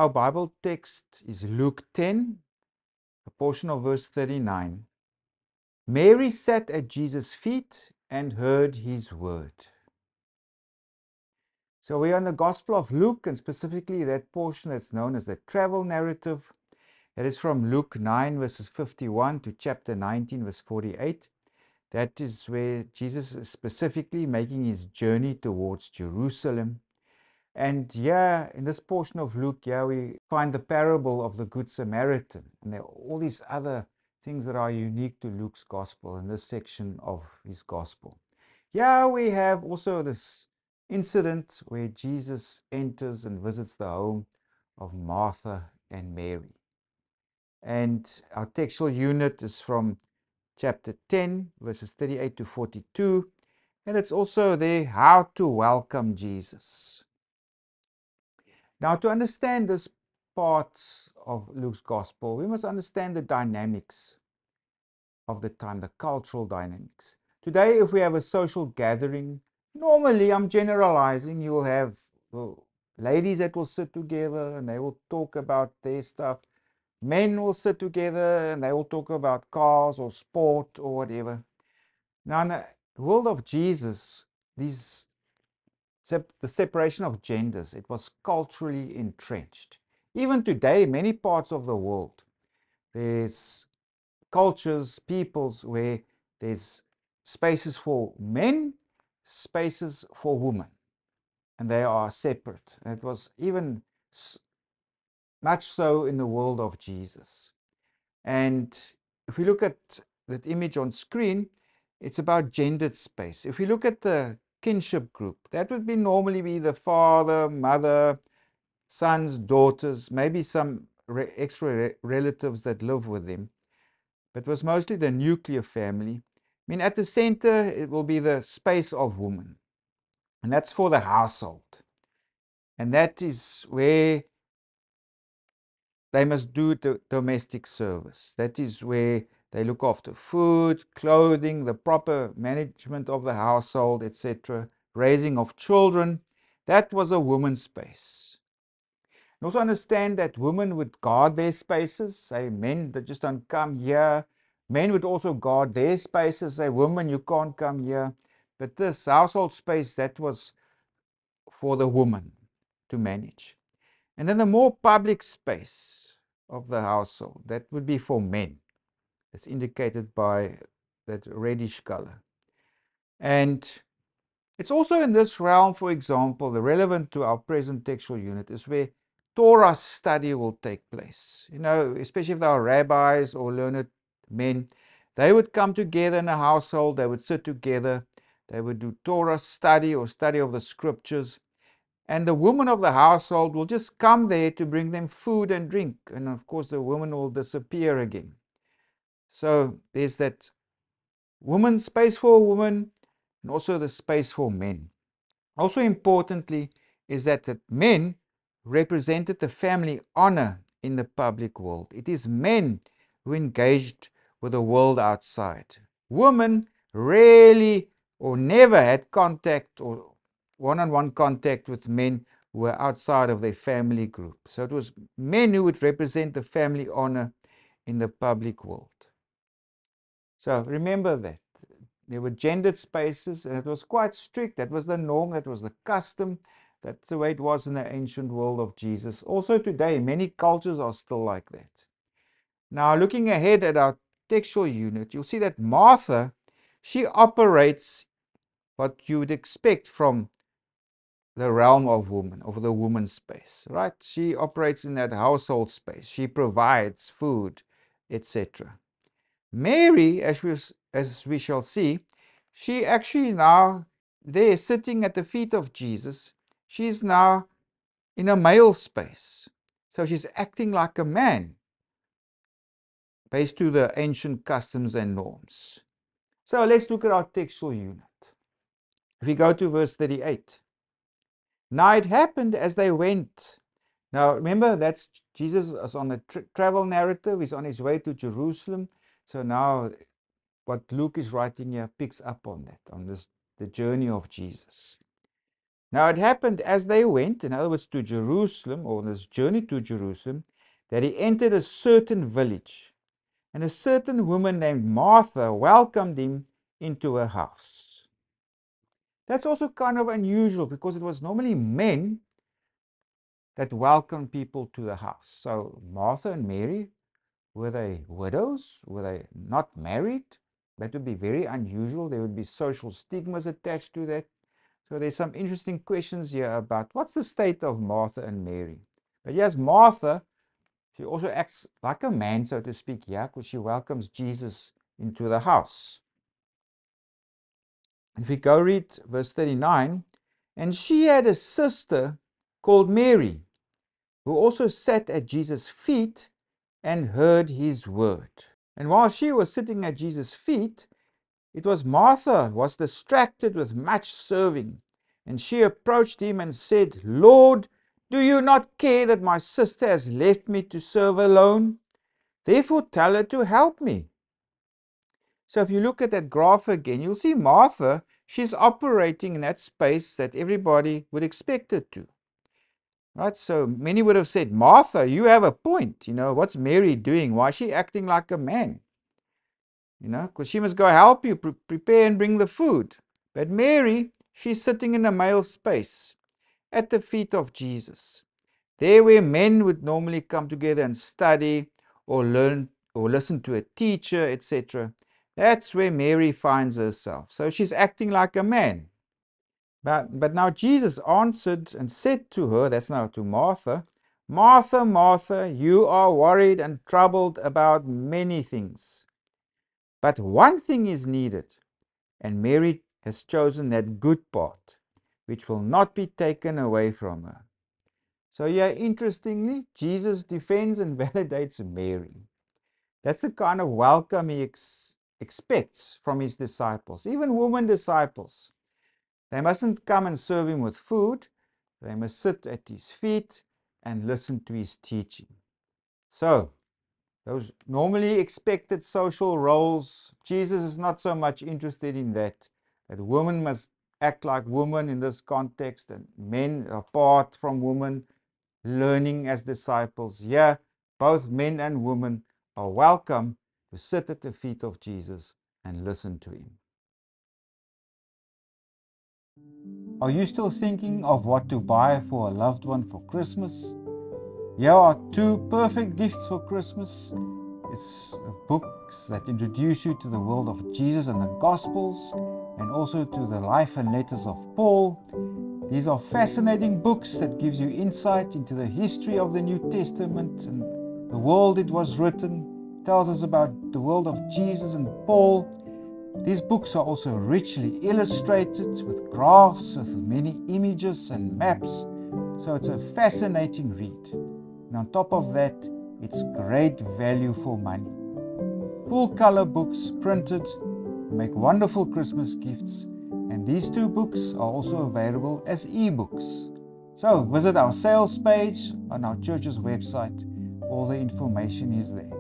Our Bible text is Luke 10, a portion of verse 39. Mary sat at Jesus' feet and heard his word. So we are in the Gospel of Luke, and specifically that portion that's known as the travel narrative. It is from Luke 9, verses 51 to chapter 19, verse 48. That is where Jesus is specifically making his journey towards Jerusalem. And here, in this portion of Luke, here we find the parable of the Good Samaritan. And there are all these other things that are unique to Luke's Gospel in this section of his Gospel. Here we have also this incident where Jesus enters and visits the home of Martha and Mary. And our textual unit is from chapter 10, verses 38 to 42. And it's also there, how to welcome Jesus. Now, to understand this part of Luke's Gospel, we must understand the dynamics of the time, the cultural dynamics. Today, if we have a social gathering, normally, I'm generalizing, you will have ladies that will sit together and they will talk about their stuff. Men will sit together and they will talk about cars or sport or whatever. Now, in the world of Jesus, the separation of genders, it was culturally entrenched. Even today, many parts of the world, there's cultures, peoples where there's spaces for men, spaces for women, and they are separate. And it was even much so in the world of Jesus. And if we look at that image on screen, it's about gendered space. If we look at the kinship group, that would normally be the father, mother, sons, daughters, maybe some extra relatives that live with them. But it was mostly the nuclear family. I mean, at the center, it will be the space of woman. And that's for the household. And that is where they must do the domestic service. That is where they look after food, clothing, the proper management of the household, etc., raising of children. That was a woman's space. And also understand that women would guard their spaces, say men that just don't come here. Men would also guard their spaces, say women, you can't come here. But this household space, that was for the woman to manage. And then the more public space of the household, that would be for men. It's indicated by that reddish color. And it's also in this realm, for example, the relevant to our present textual unit is where Torah study will take place. You know, especially if they are rabbis or learned men, they would come together in a household, they would sit together, they would do Torah study or study of the scriptures. And the woman of the household will just come there to bring them food and drink. And of course, the woman will disappear again. So there's that woman's space for a woman and also the space for men. Also importantly is that the men represented the family honor in the public world. It is men who engaged with the world outside. Women rarely or never had contact or one-on-one contact with men who were outside of their family group. So it was men who would represent the family honor in the public world. So remember that. There were gendered spaces and it was quite strict. That was the norm, that was the custom. That's the way it was in the ancient world of Jesus. Also today, many cultures are still like that. Now, looking ahead at our textual unit, you'll see that Martha, she operates what you would expect from the realm of woman, of the woman's space, right? She operates in that household space. She provides food, etc. Mary, as we shall see, she actually now there sitting at the feet of Jesus, she's now in a male space. So she's acting like a man based to the ancient customs and norms. So let's look at our textual unit. If we go to verse 38. Now it happened as they went. Now remember, that's Jesus is on a travel narrative. He's on his way to Jerusalem. So now what Luke is writing here picks up on that, on the journey of Jesus. Now it happened as they went, in other words, to Jerusalem, or on this journey to Jerusalem, that he entered a certain village, and a certain woman named Martha welcomed him into her house. That's also kind of unusual because it was normally men that welcomed people to the house. So Martha and Mary, were they widows? Were they not married? That would be very unusual. There would be social stigmas attached to that. So there's some interesting questions here about what's the state of Martha and Mary. But yes, Martha, she also acts like a man, so to speak, yeah, because she welcomes Jesus into the house. If we go read verse 39, and she had a sister called Mary, who also sat at Jesus' feet and heard his word. And while she was sitting at Jesus' feet, it was Martha was distracted with much serving. And she approached him and said, Lord, do you not care that my sister has left me to serve alone? Therefore tell her to help me. So if you look at that graph again, you'll see Martha, she's operating in that space that everybody would expect her to. Right? So many would have said, Martha, you have a point. What's Mary doing? Why is she acting like a man? Because she must go help you prepare and bring the food. But Mary, she's sitting in a male space at the feet of Jesus. There where men would normally come together and study or learn or listen to a teacher, etc. That's where Mary finds herself. So she's acting like a man. But now Jesus answered and said to her, that's now to Martha, Martha, Martha, you are worried and troubled about many things. But one thing is needed, and Mary has chosen that good part, which will not be taken away from her. So yeah, interestingly, Jesus defends and validates Mary. That's the kind of welcome he expects from his disciples, even women disciples. They mustn't come and serve him with food. They must sit at his feet and listen to his teaching. So, those normally expected social roles, Jesus is not so much interested in that. That women must act like women in this context, and men apart from women, learning as disciples. Yeah, both men and women are welcome to sit at the feet of Jesus and listen to him. Are you still thinking of what to buy for a loved one for Christmas? Here are two perfect gifts for Christmas. It's books that introduce you to the world of Jesus and the Gospels, and also to the life and letters of Paul. These are fascinating books that gives you insight into the history of the New Testament and the world it was written. It tells us about the world of Jesus and Paul. These books are also richly illustrated with graphs, with many images and maps. So it's a fascinating read. And on top of that, it's great value for money. Full color books printed make wonderful Christmas gifts, and these two books are also available as e-books. So visit our sales page on our church's website. All the information is there.